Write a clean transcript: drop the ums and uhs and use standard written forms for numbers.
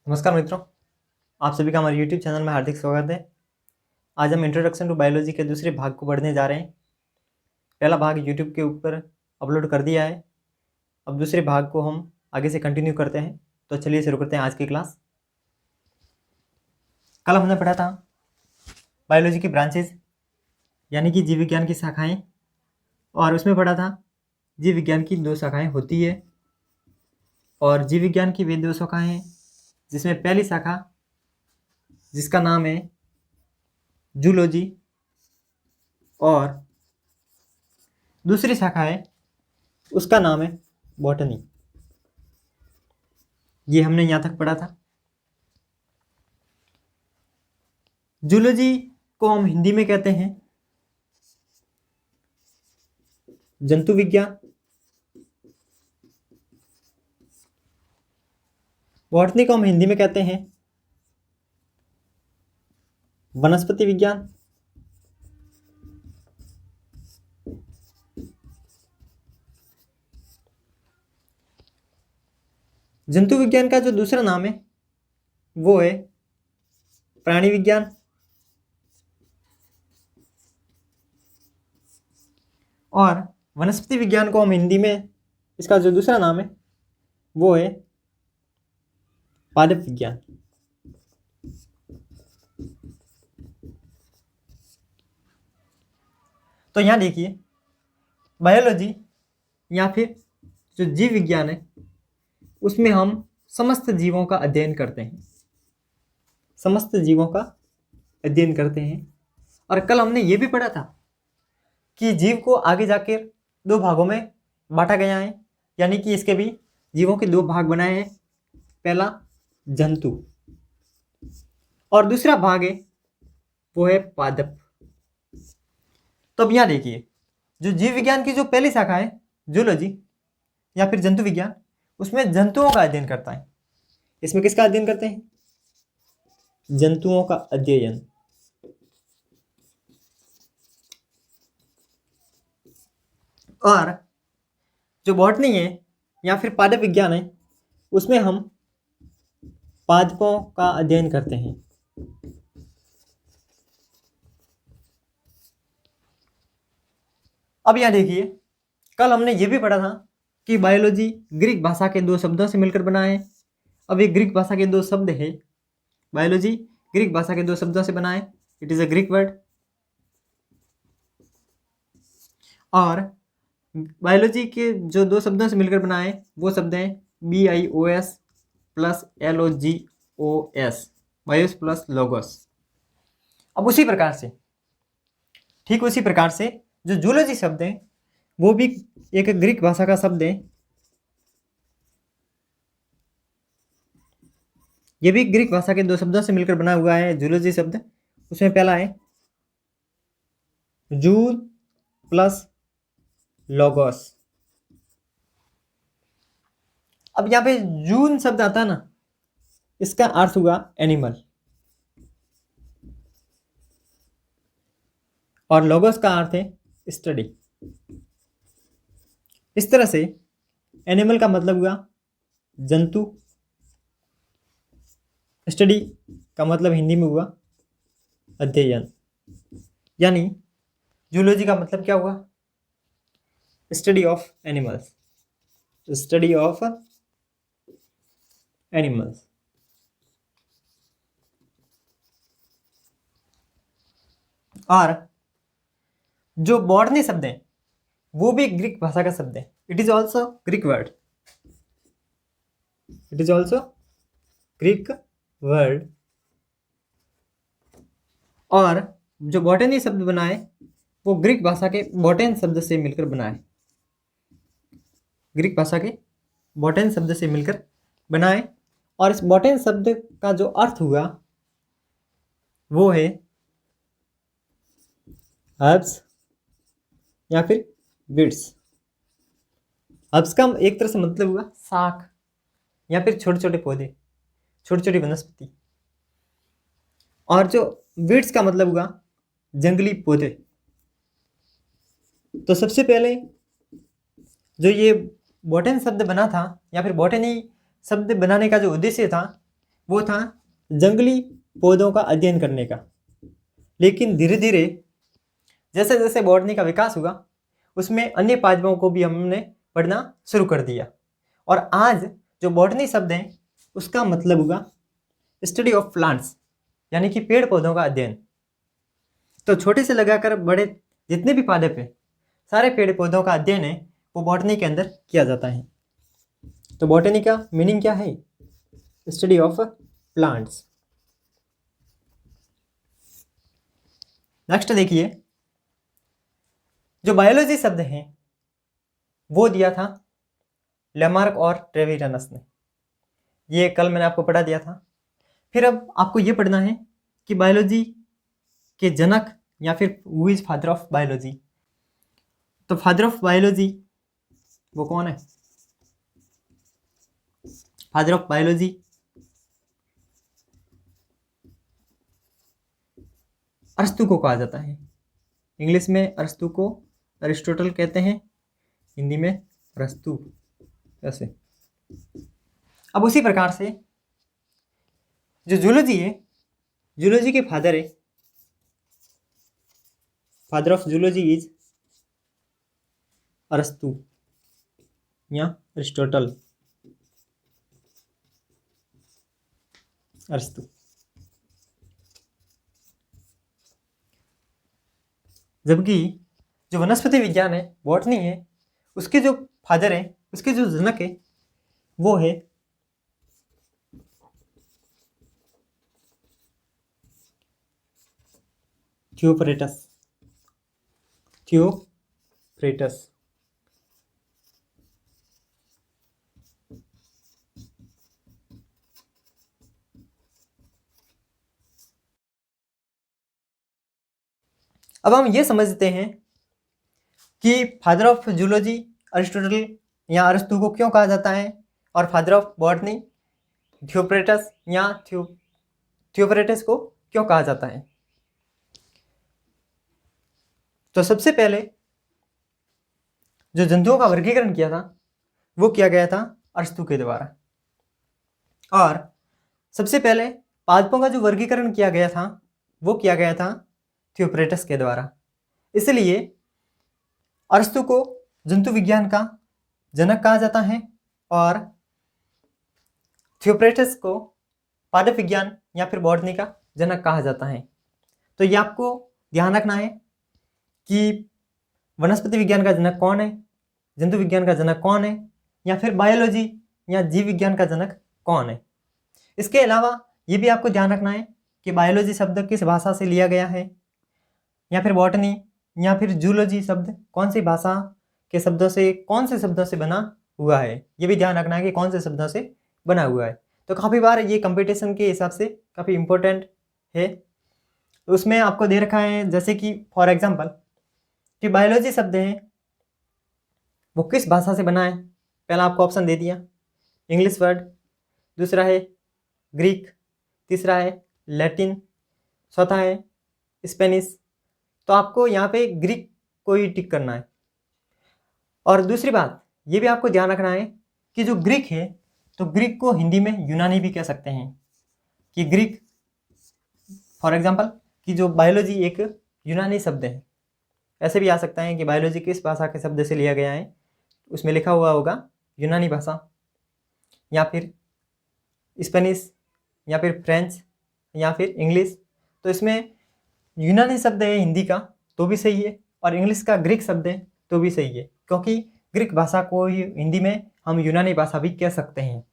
नमस्कार मित्रों, आप सभी का हमारे YouTube चैनल में हार्दिक स्वागत है। आज हम इंट्रोडक्शन टू बायोलॉजी के दूसरे भाग को पढ़ने जा रहे हैं। पहला भाग YouTube के ऊपर अपलोड कर दिया है। अब दूसरे भाग को हम आगे से कंटिन्यू करते हैं। तो चलिए शुरू करते हैं आज की क्लास। कल हमने पढ़ा था बायोलॉजी की ब्रांचेज यानी कि जीव विज्ञान की शाखाएँ, और उसमें पढ़ा था जीव विज्ञान की 2 शाखाएँ होती है। और जीव विज्ञान की वे 2 शाखाएँ हैं जिसमें पहली शाखा जिसका नाम है जूलॉजी और दूसरी शाखा है उसका नाम है बॉटनी। ये हमने यहाँ तक पढ़ा था। जूलॉजी को हम हिंदी में कहते हैं जंतु विज्ञान, बॉटनी को हम हिंदी में कहते हैं वनस्पति विज्ञान, जंतु विज्ञान का जो दूसरा नाम है वो है प्राणी विज्ञान, और वनस्पति विज्ञान को हम हिंदी में इसका जो दूसरा नाम है वो है पादप विज्ञान। तो यहाँ देखिए, बायोलॉजी या फिर जो जीव विज्ञान है उसमें हम समस्त जीवों का अध्ययन करते हैं, समस्त जीवों का अध्ययन करते हैं। और कल हमने ये भी पढ़ा था कि जीव को आगे जाकर 2 भागों में बांटा गया है, यानी कि इसके भी जीवों के 2 भाग बनाए हैं। पहला जंतु और दूसरा भाग है वो है पादप। तो अब यहाँ देखिए, जो जीव विज्ञान की जो पहली शाखा है जूलॉजी या फिर जंतु विज्ञान, उसमें जंतुओं का अध्ययन करता है। इसमें किसका अध्ययन करते हैं? जंतुओं का अध्ययन। और जो बॉटनी है या फिर पादप विज्ञान है उसमें हम पादपों का अध्ययन करते हैं। अब यहाँ देखिए, कल हमने ये भी पढ़ा था कि बायोलॉजी ग्रीक भाषा के 2 शब्दों से मिलकर बना है। अब ये ग्रीक भाषा के 2 शब्द है, बायोलॉजी ग्रीक भाषा के 2 शब्दों से बना है। It is a Greek word. और बायोलॉजी के जो 2 शब्दों से मिलकर बना है वो शब्द हैं BIOS plus LOGOS, BIOS plus logos. अब उसी प्रकार से, ठीक उसी प्रकार से जो जूलॉजी शब्द है वो भी एक ग्रीक भाषा का शब्द है। ये भी ग्रीक भाषा के 2 शब्दों से मिलकर बना हुआ है जूलॉजी शब्द। उसमें पहला है जूल प्लस लोगोस। अब यहाँ पे जून शब्द आता है ना, इसका अर्थ हुआ एनिमल, और लोगोस का अर्थ है स्टडी। इस तरह से एनिमल का मतलब हुआ जंतु, स्टडी का मतलब हिंदी में हुआ अध्ययन, यानी जूलॉजी का मतलब क्या हुआ? Study of animals, study of animals. और जो बॉटनी शब्द है वो भी ग्रीक भाषा का शब्द है। It is also Greek word, it is also Greek word. और जो बॉटनी शब्द बना है वो ग्रीक भाषा के बॉटेन शब्द से मिलकर बना है, ग्रीक भाषा के बॉटेन शब्द से मिलकर बना है। और इस बॉटेन शब्द का जो अर्थ हुआ वो है हर्ब्स या फिर वीड्स। हर्ब्स का एक तरह से मतलब हुआ शाख या फिर छोटे छोटे पौधे, छोटी छोटी वनस्पति। और जो वीड्स का मतलब हुआ जंगली पौधे। तो सबसे पहले जो ये बॉटनी शब्द बना था या फिर बॉटनी शब्द बनाने का जो उद्देश्य था वो था जंगली पौधों का अध्ययन करने का। लेकिन धीरे धीरे जैसे जैसे बॉटनी का विकास हुआ उसमें अन्य पादपों को भी हमने पढ़ना शुरू कर दिया। और आज जो बॉटनी शब्द है उसका मतलब हुआ स्टडी ऑफ प्लांट्स, यानी कि पेड़ पौधों का अध्ययन। तो छोटे से लगाकर बड़े जितने भी पादप है सारे पेड़ पौधों का अध्ययन है वो बॉटनी के अंदर किया जाता है। तो बॉटनी का मीनिंग क्या है? Study of plants. नेक्स्ट देखिए, जो बायोलॉजी शब्द है वो दिया था लेमार्क और ट्रेविरनस ने। ये कल मैंने आपको पढ़ा दिया था। फिर अब आपको ये पढ़ना है कि बायोलॉजी के जनक या फिर who is father of biology. तो फादर ऑफ बायोलॉजी वो कौन है? फादर ऑफ बायोलॉजी अरस्तु को कहा जाता है। इंग्लिश में अरस्तु को अरिस्टोटल कहते हैं, हिंदी में अरस्तु। ऐसे अब उसी प्रकार से जो जूलॉजी है, जूलॉजी के फादर है, फादर ऑफ जूलॉजी इज अरस्तु या अरिस्टोटल। अरस्तु। जबकि जो वनस्पति विज्ञान है, बॉटनी है, उसके जो फादर है, उसके जो जनक है वो है थियोफ्रेटस। थियोफ्रेटस। अब हम ये समझते हैं कि फादर ऑफ जूलॉजी अरिस्टोटल या अरस्तु को क्यों कहा जाता है और फादर ऑफ बॉटनी थियोफ्रेटस या थियोफ्रेटस को क्यों कहा जाता है। तो सबसे पहले जो जंतुओं का वर्गीकरण किया था वो किया गया था अरस्तु के द्वारा, और सबसे पहले पादपों का जो वर्गीकरण किया गया था वो किया गया था थियोफ्रेटस के द्वारा। इसलिए अरस्तु को जंतु विज्ञान का जनक कहा जाता है और थियोफ्रेटस को पादप विज्ञान या फिर बॉटनी का जनक कहा जाता है। तो ये आपको ध्यान रखना है कि वनस्पति विज्ञान का जनक कौन है, जंतु विज्ञान का जनक कौन है, या फिर बायोलॉजी या जीव विज्ञान का जनक कौन है। इसके अलावा ये भी आपको ध्यान रखना है कि बायोलॉजी शब्द किस भाषा से लिया गया है, या फिर बॉटनी या फिर जूलॉजी शब्द कौन सी भाषा के शब्दों से, कौन से शब्दों से बना हुआ है। ये भी ध्यान रखना है कि कौन से शब्दों से बना हुआ है। तो काफ़ी बार ये कंपटीशन के हिसाब से काफ़ी इम्पोर्टेंट है। तो उसमें आपको दे रखा है जैसे कि फॉर एग्जांपल कि बायोलॉजी शब्द है वो किस भाषा से बना है। पहला आपको ऑप्शन दे दिया इंग्लिश वर्ड, दूसरा है ग्रीक, तीसरा है लैटिन, चौथा है स्पेनिश। तो आपको यहाँ पे ग्रीक को ही टिक करना है। और दूसरी बात ये भी आपको ध्यान रखना है कि जो ग्रीक है तो ग्रीक को हिंदी में यूनानी भी कह सकते हैं। कि ग्रीक फॉर एग्जांपल कि जो बायोलॉजी एक यूनानी शब्द है, ऐसे भी आ सकता है कि बायोलॉजी किस भाषा के शब्द से लिया गया है, उसमें लिखा हुआ होगा यूनानी भाषा या फिर स्पेनिश या फिर फ्रेंच या फिर इंग्लिश। तो इसमें यूनानी शब्द है हिंदी का तो भी सही है, और इंग्लिश का ग्रीक शब्द है तो भी सही है, क्योंकि ग्रीक भाषा को ही हिंदी में हम यूनानी भाषा भी कह सकते हैं।